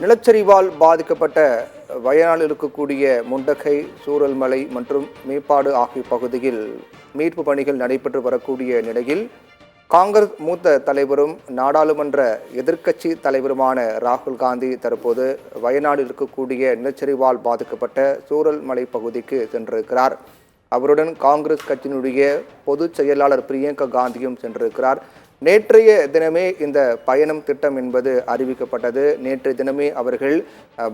நிலச்சரிவால் பாதிக்கப்பட்ட வயநாட்டில் இருக்கக்கூடிய முண்டக்கை, சூரல்மலை மற்றும் மேப்பாடு ஆகிய பகுதியில் மீட்பு பணிகள் நடைபெற்று வரக்கூடிய நிலையில் காங்கிரஸ் மூத்த தலைவரும் நாடாளுமன்ற எதிர்க்கட்சி தலைவருமான ராகுல் காந்தி தற்போது வயநாட்டில் இருக்கக்கூடிய நிலச்சரிவால் பாதிக்கப்பட்ட சூரல்மலை பகுதிக்கு சென்றிருக்கிறார். அவருடன் காங்கிரஸ் கட்சியினுடைய பொதுச் செயலாளர் பிரியங்கா காந்தியும் சென்றிருக்கிறார். நேற்றைய தினமே இந்த பயணம் திட்டம் என்பது அறிவிக்கப்பட்டது. நேற்றைய தினமே அவர்கள்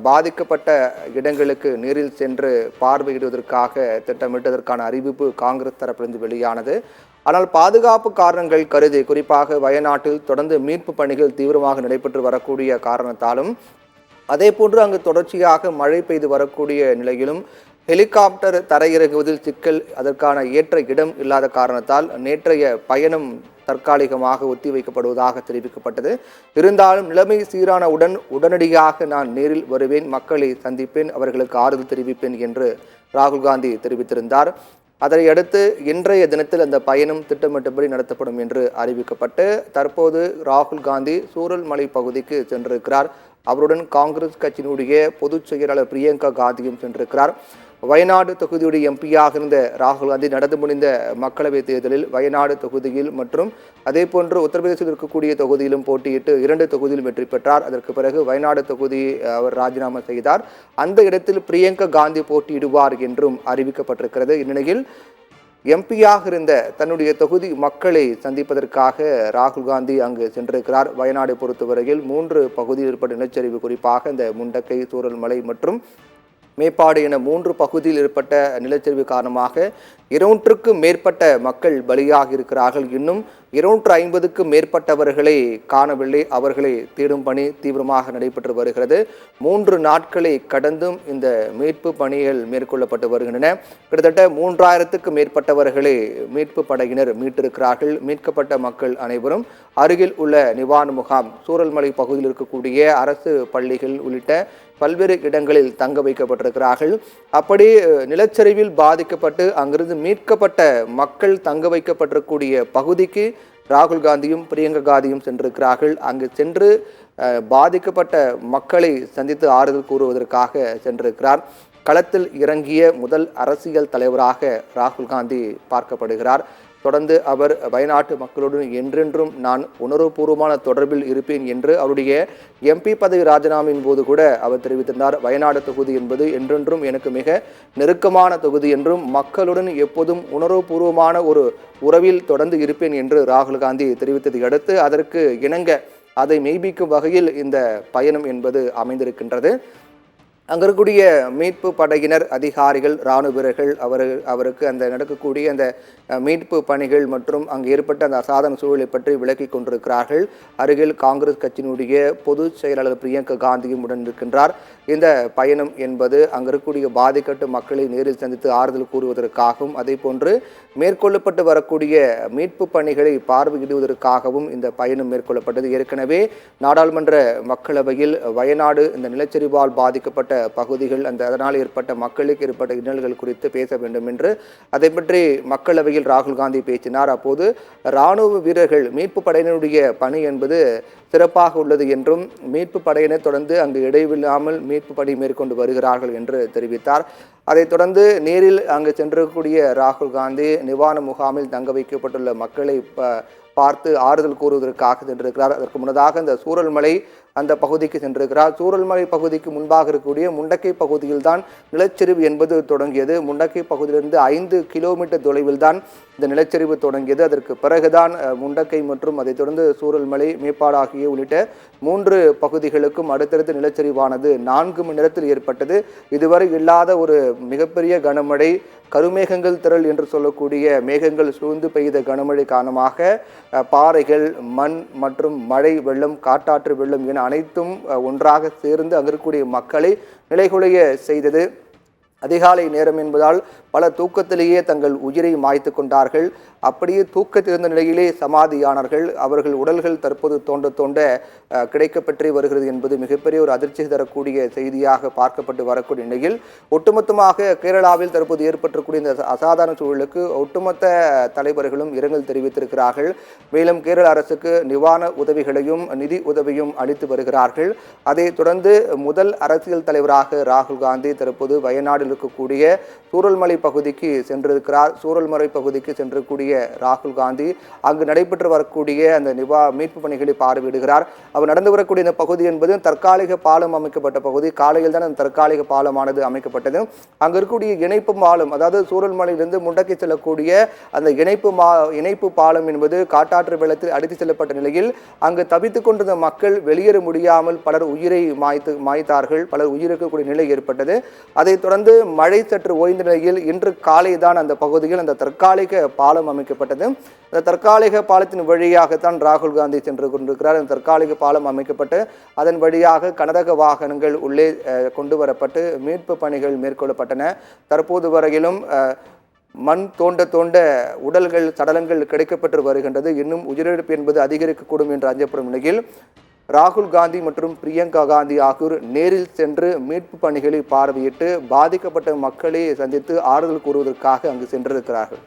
பாதிக்கப்பட்ட இடங்களுக்கு நேரில் சென்று பார்வையிடுவதற்காக திட்டமிட்டதற்கான அறிவிப்பு காங்கிரஸ் தரப்பிலிருந்து வெளியானது. ஆனால் பாதுகாப்பு காரணங்கள் கருதி, குறிப்பாக வயநாட்டில் தொடர்ந்து மீட்பு பணிகள் தீவிரமாக நடைபெற்று வரக்கூடிய காரணத்தாலும், அதே போன்று அங்கு தொடர்ச்சியாக மழை பெய்து வரக்கூடிய நிலையிலும் ஹெலிகாப்டர் தரையிறங்குவதில் சிக்கல், அதற்கான ஏற்ற இடம் இல்லாத காரணத்தால் நேற்றைய பயணம் தற்காலிகமாக ஒத்திவைக்கப்படுவதாக தெரிவிக்கப்பட்டது. இருந்தாலும் நிலைமை சீரானவுடன் உடனடியாக நான் நேரில் வருவேன், மக்களை சந்திப்பேன், அவர்களுக்கு ஆறுதல் தெரிவிப்பேன் என்று ராகுல் காந்தி தெரிவித்திருந்தார். அதையடுத்து இன்றைய தினத்தில் அந்த பயணம் திட்டமிட்டபடி நடத்தப்படும் என்று அறிவிக்கப்பட்டு தற்போது ராகுல் காந்தி சூரல்மலை பகுதிக்கு சென்றிருக்கிறார். அவருடன் காங்கிரஸ் கட்சியினுடைய பொதுச் செயலாளர் பிரியங்கா காந்தியும் சென்றிருக்கிறார். வயநாடு தொகுதியுடைய எம்பியாக இருந்த ராகுல் காந்தி நடந்து முடிந்த மக்களவைத் தேர்தலில் வயநாடு தொகுதியில் மற்றும் அதே போன்று உத்தரப்பிரதேசத்தில் இருக்கக்கூடிய தொகுதியிலும் போட்டியிட்டு 2 தொகுதியிலும் வெற்றி பெற்றார். அதற்கு பிறகு வயநாடு தொகுதி அவர் ராஜினாமா செய்தார். அந்த இடத்தில் பிரியங்கா காந்தி போட்டியிடுவார் என்றும் அறிவிக்கப்பட்டிருக்கிறது. இந்நிலையில் எம்பியாக இருந்த தன்னுடைய தொகுதி மக்களை சந்திப்பதற்காக ராகுல் காந்தி அங்கு சென்றிருக்கிறார். வயநாடு பொறுத்தவரையில் 3 பகுதியில் ஏற்பட்ட நிலச்சரிவு, குறிப்பாக இந்த முண்டக்கை, சூரல்மலை மற்றும் மேப்பாடு என 3 பகுதியில் ஏற்பட்ட நிலச்சரிவு காரணமாக 200க்கும் மேற்பட்ட மக்கள் பலியாகி இருக்கிறார்கள். இன்னும் 250க்கும் மேற்பட்டவர்களை காணவில்லை. அவர்களை தேடும் பணி தீவிரமாக நடைபெற்று வருகிறது. 3 நாட்களை கடந்தும் இந்த மீட்பு பணிகள் மேற்கொள்ளப்பட்டு வருகின்றன. கிட்டத்தட்ட 3000க்கும் மேற்பட்டவர்களை மீட்பு படையினர் மீட்டிருக்கிறார்கள். மீட்கப்பட்ட மக்கள் அனைவரும் அருகில் உள்ள நிவாரண முகாம், சூரல்மலை பகுதியில் இருக்கக்கூடிய அரசு பள்ளிகள் உள்ளிட்ட பல்வேறு இடங்களில் தங்க வைக்கப்பட்டிருக்கிறார்கள். அப்படி நிலச்சரிவில் பாதிக்கப்பட்டு அங்கிருந்து மீட்கப்பட்ட மக்கள் தங்க வைக்கப்பட்டிருக்கக்கூடிய பகுதிக்கு ராகுல் காந்தியும் பிரியங்கா காந்தியும் சென்றிருக்கிறார்கள். அங்கு சென்று பாதிக்கப்பட்ட மக்களை சந்தித்து ஆறுதல் கூறுவதற்காக சென்றிருக்கிறார். களத்தில் இறங்கிய முதல் அரசியல் தலைவராக ராகுல் காந்தி பார்க்கப்படுகிறார். தொடர்ந்து அவர் வயநாட்டு மக்களுடன் என்றென்றும் நான் உணர்வுபூர்வமான தொடர்பில் இருப்பேன் என்று அவருடைய எம்பி பதவி ராஜினாமின் போது கூட அவர் தெரிவித்திருந்தார். வயநாடு தொகுதி என்பது என்றென்றும் எனக்கு மிக நெருக்கமான தொகுதி என்றும் மக்களுடன் எப்போதும் உணர்வுபூர்வமான ஒரு உறவில் தொடர்ந்து இருப்பேன் என்று ராகுல் காந்தி தெரிவித்ததை அடுத்து அதற்கு இணங்க அதை மெய்ப்பிக்கும் வகையில் இந்த பயணம் என்பது அமைந்திருக்கின்றது. அங்கே இருக்கக்கூடிய மீட்பு படையினர், அதிகாரிகள், இராணுவ வீரர்கள் அவருக்கு அந்த நடக்கக்கூடிய அந்த மீட்பு பணிகள் மற்றும் அங்கு ஏற்பட்ட அந்த அசாதாரண சூழலை பற்றி விளக்கி கொண்டிருக்கிறார்கள். அருகில் காங்கிரஸ் கட்சியினுடைய பொதுச் செயலாளர் பிரியங்கா காந்தியும் உடன் இருக்கின்றார். இந்த பயணம் என்பது அங்கு இருக்கக்கூடிய பாதிக்கப்பட்ட மக்களை நேரில் சந்தித்து ஆறுதல் கூறுவதற்காகவும் அதே போன்று மேற்கொள்ளப்பட்டு வரக்கூடிய மீட்பு பணிகளை பார்வையிடுவதற்காகவும் இந்த பயணம் மேற்கொள்ளப்பட்டது. ஏற்கனவே நாடாளுமன்ற மக்களவையில் வயநாடு இந்த நிலச்சரிவால் பாதிக்கப்பட்ட பகுதிகள், அதனால் ஏற்பட்ட மக்களுக்கு ஏற்பட்ட இன்னல்கள் குறித்து பேச வேண்டும் என்று அதை பற்றி மக்களவையில் ராகுல் காந்தி பேசினார். அப்போது இராணுவ வீரர்கள், மீட்பு படையினருடைய பணி என்பது சிறப்பாக உள்ளது என்றும் மீட்பு படையினர் தொடர்ந்து அங்கு இடைவில்லாமல் மீட்பு பணி மேற்கொண்டு வருகிறார்கள் என்று தெரிவித்தார். அதைத் தொடர்ந்து நேரில் அங்கு சென்றக்கூடிய ராகுல் காந்தி நிவாரண முகாமில் தங்க வைக்கப்பட்டுள்ள மக்களை பார்த்து ஆறுதல் கூறுவதற்காக சென்றிருக்கிறார். அதற்கு முன்னதாக இந்த சூரல்மலை அந்த பகுதிக்கு சென்றிருக்கிறார். சூரல்மலை பகுதிக்கு முன்பாக இருக்கக்கூடிய முண்டக்கை பகுதியில் தான் நிலச்சரிவு என்பது தொடங்கியது. முண்டக்கை பகுதியிலிருந்து 5 கிலோமீட்டர் தொலைவில் தான் இந்த நிலச்சரிவு தொடங்கியது. அதற்கு பிறகுதான் முண்டக்கை மற்றும் அதைத் தொடர்ந்து சூரல்மலை, மேப்பாடு ஆகிய உள்ளிட்ட 3 பகுதிகளுக்கும் அடுத்தடுத்து நிலச்சரிவானது 4 மணி நேரத்தில் ஏற்பட்டது. இதுவரை இல்லாத ஒரு மிகப்பெரிய கனமழை, கருமேகங்கள் திரள் என்று சொல்லக்கூடிய மேகங்கள் சூழ்ந்து பெய்த கனமழை காரணமாக பாறைகள், மண் மற்றும் மழை வெள்ளம், காட்டாற்று வெள்ளம் என அனைத்தும் ஒன்றாக சேர்ந்து அங்கிருக்கக்கூடிய மக்களை நிலைகுலைய செய்தது. அதிகாலை நேரம் என்பதால் பல தூக்கத்திலேயே தங்கள் உயிரை மாய்த்து கொண்டார்கள். அப்படியே தூக்கத்தில் இருந்த நிலையிலே சமாதியானார்கள். அவர்கள் உடல்கள் தற்போது தோண்ட தோண்ட கிடைக்கப்பெற்றே வருகிறது என்பது மிகப்பெரிய ஒரு அதிர்ச்சி தரக்கூடிய செய்தியாக பார்க்கப்பட்டு வரக்கூடிய நிலையில் ஒட்டுமொத்தமாக கேரளாவில் தற்போது ஏற்பட்டிருக்கூடிய இந்த அசாதாரண சூழலுக்கு ஒட்டுமொத்த தலைவர்களும் இரங்கல் தெரிவித்திருக்கிறார்கள். மேலும் கேரள அரசுக்கு நிவாரண உதவிகளையும் நிதி உதவியும் அளித்து வருகிறார்கள். அதைத் தொடர்ந்து முதல் அரசியல் தலைவராக ராகுல் காந்தி தற்போது வயநாடு இருக்கக்கூடிய சூரல்மலை பகுதிக்கு சென்றிருக்கிறார். சூரல்மலை பகுதிக்கு சென்றக்கூடிய ராகுல் காந்தி அங்கு நடைபெற்று வரக்கூடிய அந்த மீட்பு பணிகளை பார்வையிடுகிறார். அவர் நடந்து வரக்கூடிய இந்த பகுதி என்பது தற்காலிக பாலம் அமைக்கப்பட்ட பகுதி. காலையில் தான் அந்த தற்காலிக பாலமானது அமைக்கப்பட்டது. அங்கு இருக்கக்கூடிய இணைப்பு பாலம், அதாவது சூரல்மலையிலிருந்து முண்டக்கை செல்லக்கூடிய அந்த இணைப்பு பாலம் என்பது காட்டாற்று வெள்ளத்தில் அடித்து செல்லப்பட்ட நிலையில் அங்கு தவித்துக் கொண்டிருந்த மக்கள் வெளியேற முடியாமல் பலர் உயிரை மாய்த்தார்கள். பலர் உயிரிழக்கக்கூடிய நிலை ஏற்பட்டது. அதைத் தொடர்ந்து மழை சற்று ஓய்ந்த நிலையில் இன்று காலை தான் அந்த பகுதியில் அந்த தற்காலிக பாலம் அமைக்கப்பட்டது. அந்த தற்காலிக பாலத்தின் வழியாகத்தான் ராகுல் காந்தி சென்று கொண்டிருக்கிறார். அந்த தற்காலிக பாலம் அமைக்கப்பட்டு அதன் வழியாக கனரக வாகனங்கள் உள்ளே கொண்டு வரப்பட்டு மீட்பு பணிகள் மேற்கொள்ளப்பட்டன. தற்போது வரையிலும் மண் தோண்ட தோண்ட உடல்கள் சடலங்கள் கிடைக்கப்பட்டு வருகின்றது. இன்னும் உயிரிழப்பு என்பது அதிகரிக்கக்கூடும் என்று அஞ்சப்படும் நிலையில் ராகுல் காந்தி மற்றும் பிரியங்கா காந்தி ஆகியோர் நேரில் சென்று மீட்பு பணிகளை பார்வையிட்டு பாதிக்கப்பட்ட மக்களை சந்தித்து ஆறுதல் கூறுவதற்காக அங்கு சென்றிருக்கிறார்கள்.